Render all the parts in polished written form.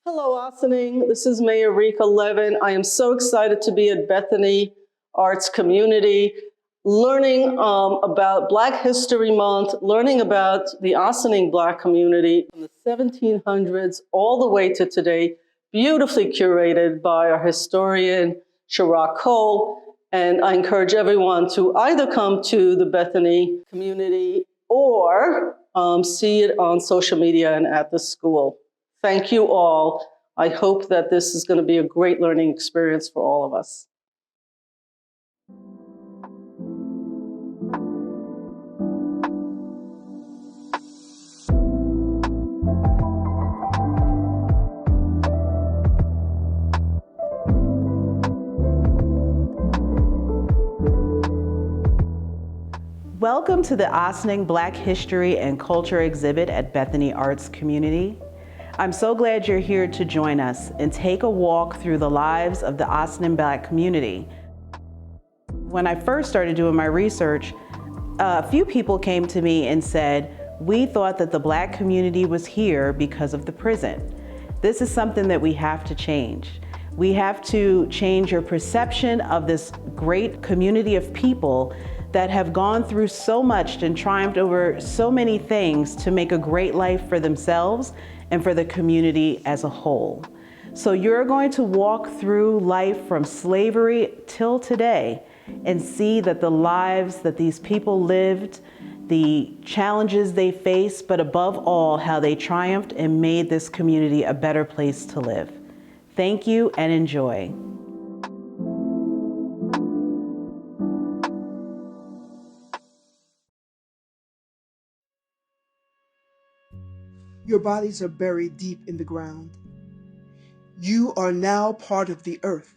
Hello, Ossining. This is Mayor Rika Levin. I am so excited to be at Bethany Arts Community, learning about Black History Month, learning about the Ossining Black community from the 1700s all the way to today, beautifully curated by our historian, Sharrock. And I encourage everyone to either come to the Bethany community or see it on social media and at the school. Thank you all. I hope that this is going to be a great learning experience for all of us. Welcome to the Ossining Black History and Culture exhibit at Bethany Arts Community. I'm so glad you're here to join us and take a walk through the lives of the Ossining Black community. When I first started doing my research, a few people came to me and said, we thought that the Black community was here because of the prison. This is something that we have to change. We have to change your perception of this great community of people that have gone through so much and triumphed over so many things to make a great life for themselves and for the community as a whole. So you're going to walk through life from slavery till today and see that the lives that these people lived, the challenges they faced, but above all, how they triumphed and made this community a better place to live. Thank you and enjoy. Your bodies are buried deep in the ground. You are now part of the earth,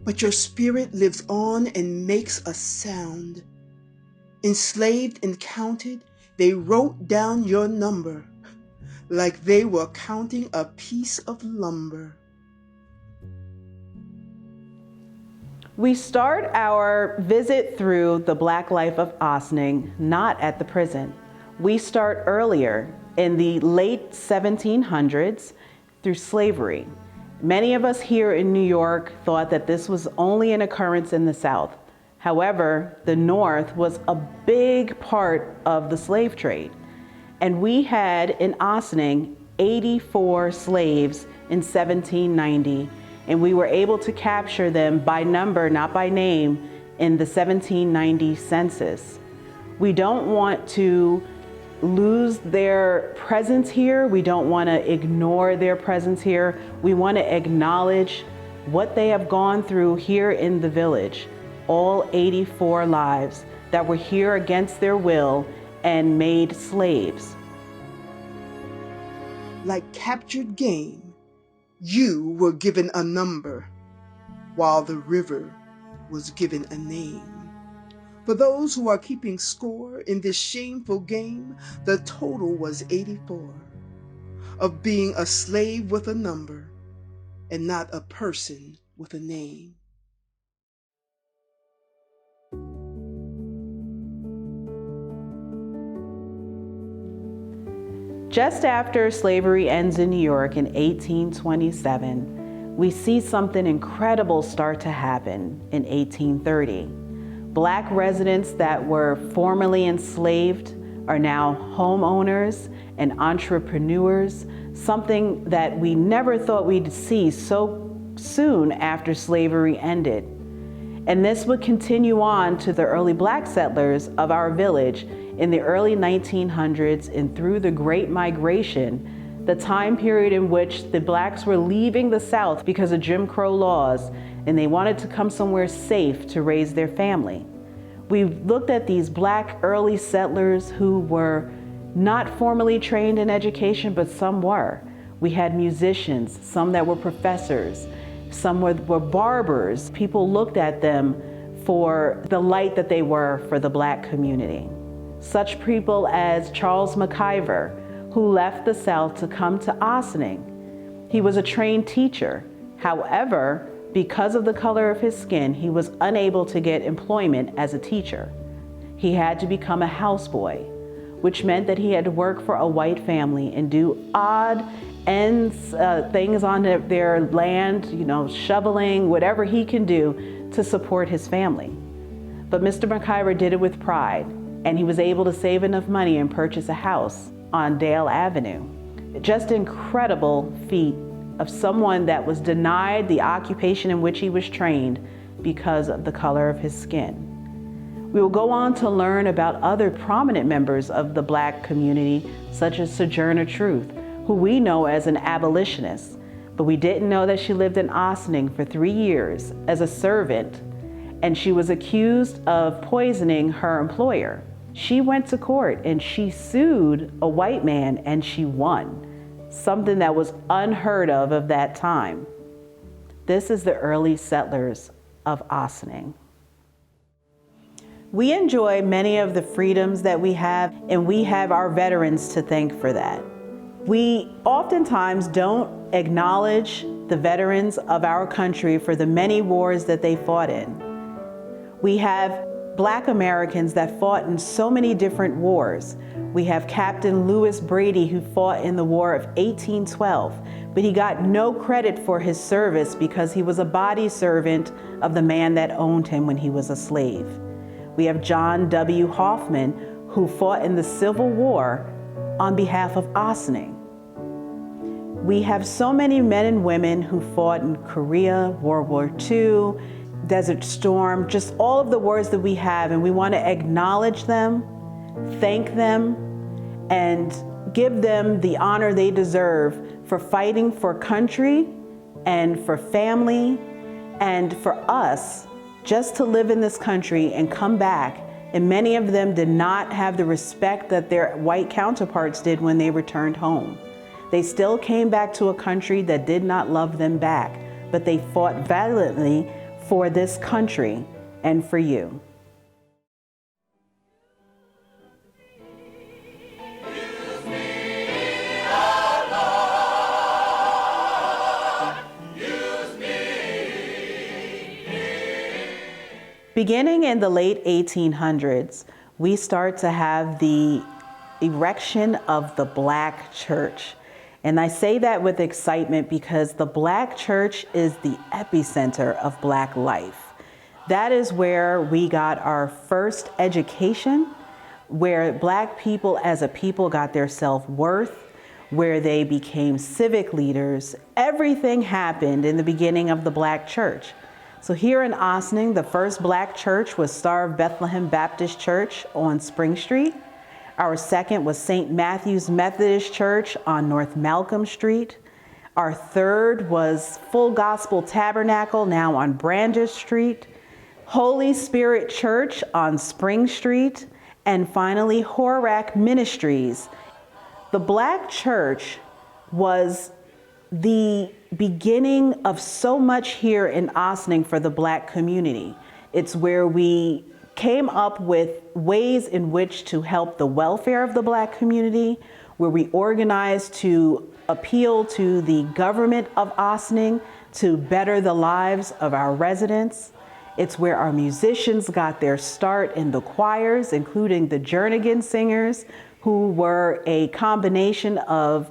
but your spirit lives on and makes a sound. Enslaved and counted, they wrote down your number like they were counting a piece of lumber. We start our visit through the Black life of Ossining not at the prison. We start earlier in the late 1700s through slavery. Many of us here in New York thought that this was only an occurrence in the South. However, the North was a big part of the slave trade. And we had in Ossining 84 slaves in 1790, and we were able to capture them by number, not by name, in the 1790 census. We don't want to lose their presence here. We don't want to ignore their presence here. We want to acknowledge what they have gone through here in the village. All 84 lives that were here against their will and made slaves. Like captured game, you were given a number, while the river was given a name. For those who are keeping score in this shameful game, the total was 84, of being a slave with a number and not a person with a name. Just after slavery ends in New York in 1827, we see something incredible start to happen in 1830. Black residents that were formerly enslaved are now homeowners and entrepreneurs, something that we never thought we'd see so soon after slavery ended. And this would continue on to the early Black settlers of our village in the early 1900s and through the Great Migration, the time period in which the Blacks were leaving the South because of Jim Crow laws, and they wanted to come somewhere safe to raise their family. We looked at these Black early settlers who were not formally trained in education, but some were. We had musicians, some that were professors, some were barbers. People looked at them for the light that they were for the Black community. Such people as Charles Mciver, who left the South to come to Ossining. He was a trained teacher. However, because of the color of his skin, he was unable to get employment as a teacher. He had to become a houseboy, which meant that he had to work for a white family and do odd ends, things on their land, shoveling, whatever he can do to support his family. But Mr. Mciver did it with pride, and he was able to save enough money and purchase a house on Dale Avenue. Just incredible feat of someone that was denied the occupation in which he was trained because of the color of his skin. We will go on to learn about other prominent members of the Black community, such as Sojourner Truth, who we know as an abolitionist, but we didn't know that she lived in Ossining for 3 years as a servant, and she was accused of poisoning her employer. She went to court and she sued a white man and she won, something that was unheard of that time. This is the early settlers of Ossining. We enjoy many of the freedoms that we have, and we have our veterans to thank for that. We oftentimes don't acknowledge the veterans of our country for the many wars that they fought in. We have Black Americans that fought in so many different wars. We have Captain Lewis Brady, who fought in the War of 1812, but he got no credit for his service because he was a body servant of the man that owned him when he was a slave. We have John W. Hoffman, who fought in the Civil War on behalf of Ossining. We have so many men and women who fought in Korea, World War II, Desert Storm, just all of the wars that we have, and we want to acknowledge them, thank them, and give them the honor they deserve for fighting for country and for family and for us just to live in this country and come back. And many of them did not have the respect that their white counterparts did when they returned home. They still came back to a country that did not love them back, but they fought valiantly for this country and for you. Beginning in the late 1800s, we start to have the erection of the Black church. And I say that with excitement because the Black church is the epicenter of Black life. That is where we got our first education, where Black people as a people got their self-worth, where they became civic leaders. Everything happened in the beginning of the Black church. So here in Ossining, the first Black church was Star of Bethlehem Baptist Church on Spring Street. Our second was St. Matthew's Methodist Church on North Malcolm Street. Our third was Full Gospel Tabernacle, now on Brandish Street. Holy Spirit Church on Spring Street. And finally, Horak Ministries. The Black church was the beginning of so much here in Ossining for the Black community. It's where we came up with ways in which to help the welfare of the Black community, where we organized to appeal to the government of Ossining to better the lives of our residents. It's where our musicians got their start in the choirs, including the Jernigan singers, who were a combination of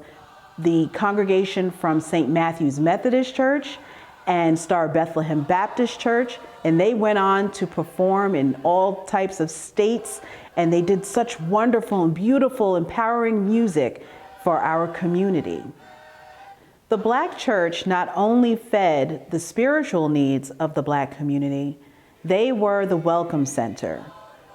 the congregation from St. Matthew's Methodist Church and Star Bethlehem Baptist Church, and they went on to perform in all types of states, and they did such wonderful and beautiful, empowering music for our community. The Black church not only fed the spiritual needs of the Black community, they were the welcome center.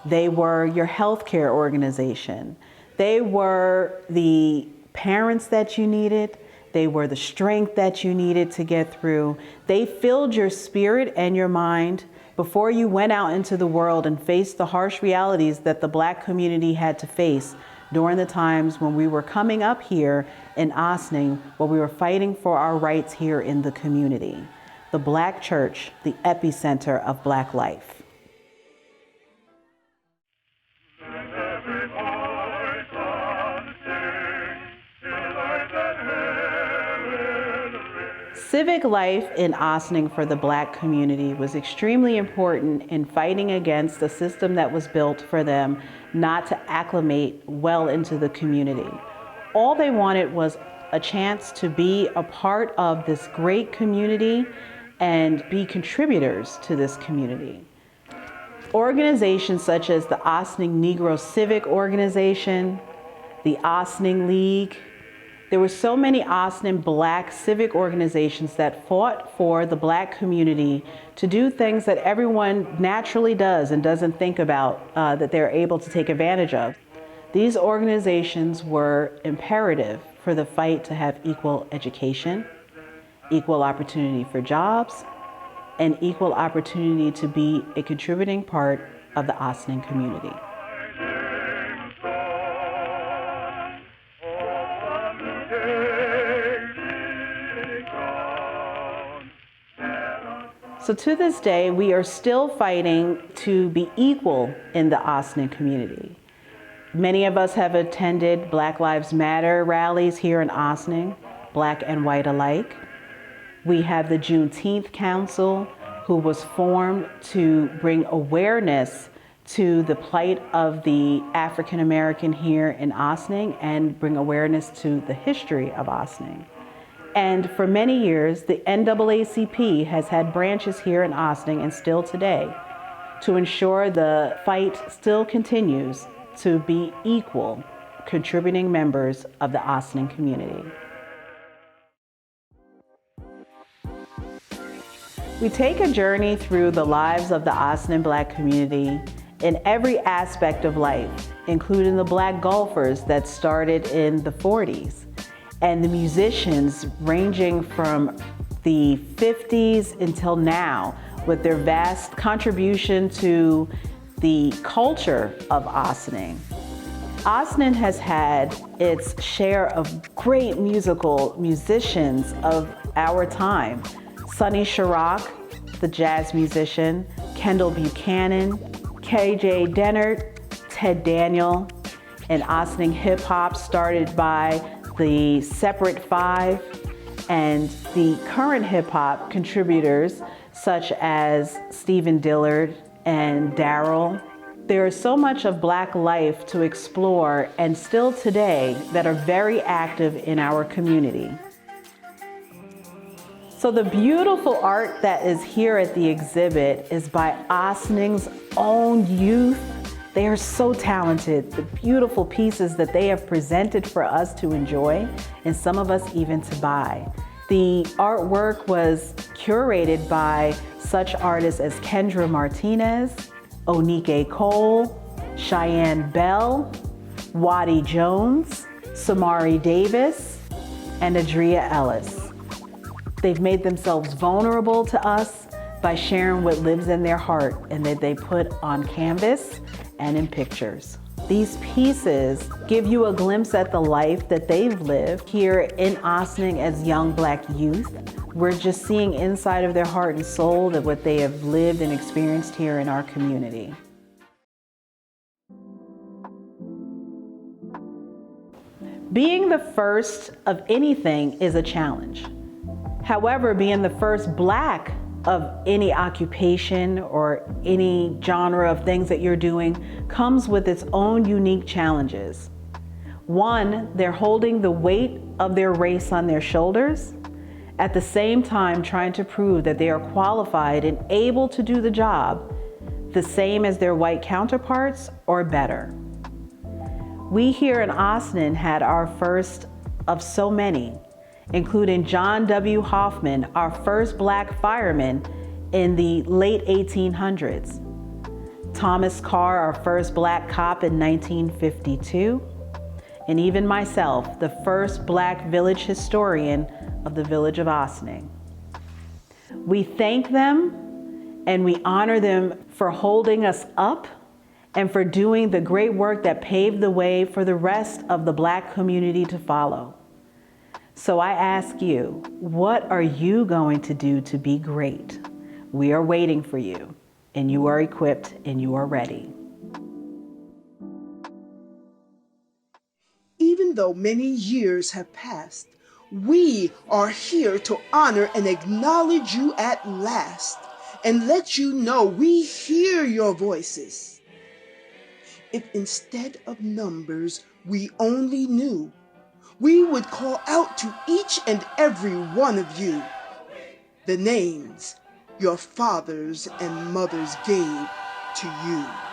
They were your healthcare organization. They were the parents that you needed. They were the strength that you needed to get through. They filled your spirit and your mind before you went out into the world and faced the harsh realities that the Black community had to face during the times when we were coming up here in Ossining, where we were fighting for our rights here in the community. The Black church, the epicenter of Black life. Civic life in Ossining for the Black community was extremely important in fighting against the system that was built for them not to acclimate well into the community. All they wanted was a chance to be a part of this great community and be contributors to this community. Organizations such as the Ossining Negro Civic Organization, the Ossining League. There were so many Ossining Black civic organizations that fought for the Black community to do things that everyone naturally does and doesn't think about that they're able to take advantage of. These organizations were imperative for the fight to have equal education, equal opportunity for jobs, and equal opportunity to be a contributing part of the Ossining community. So to this day, we are still fighting to be equal in the Ossining community. Many of us have attended Black Lives Matter rallies here in Ossining, Black and white alike. We have the Juneteenth Council, who was formed to bring awareness to the plight of the African American here in Ossining and bring awareness to the history of Ossining. And for many years, the NAACP has had branches here in Ossining and still today to ensure the fight still continues to be equal contributing members of the Ossining community. We take a journey through the lives of the Ossining Black community in every aspect of life, including the Black golfers that started in the 40s, and the musicians ranging from the 50s until now with their vast contribution to the culture of Ossining. Ossining has had its share of great musical musicians of our time. Sonny Sharrock, the jazz musician, Kendall Buchanan, KJ Dennert, Ted Daniel, and Ossining hip hop started by the Separate Five, and the current hip hop contributors such as Stephen Dillard and Daryl. There is so much of Black life to explore and still today that are very active in our community. So the beautiful art that is here at the exhibit is by Ossining's own youth. They are so talented, the beautiful pieces that they have presented for us to enjoy, and some of us even to buy. The artwork was curated by such artists as Kendra Martinez, Onike Cole, Cheyenne Bell, Waddy Jones, Samari Davis, and Adria Ellis. They've made themselves vulnerable to us by sharing what lives in their heart and that they put on canvas and in pictures. These pieces give you a glimpse at the life that they've lived here in Ossining as young Black youth. We're just seeing inside of their heart and soul of what they have lived and experienced here in our community. Being the first of anything is a challenge. However, being the first Black of any occupation or any genre of things that you're doing comes with its own unique challenges. One, they're holding the weight of their race on their shoulders, at the same time trying to prove that they are qualified and able to do the job the same as their white counterparts or better. We here in Ossining had our first of so many, including John W. Hoffman, our first Black fireman in the late 1800s. Thomas Carr, our first Black cop in 1952. And even myself, the first Black village historian of the village of Ossining. We thank them and we honor them for holding us up and for doing the great work that paved the way for the rest of the Black community to follow. So I ask you, what are you going to do to be great? We are waiting for you, and you are equipped and you are ready. Even though many years have passed, we are here to honor and acknowledge you at last and let you know we hear your voices. If instead of numbers we only knew we would call out to each and every one of you the names your fathers and mothers gave to you.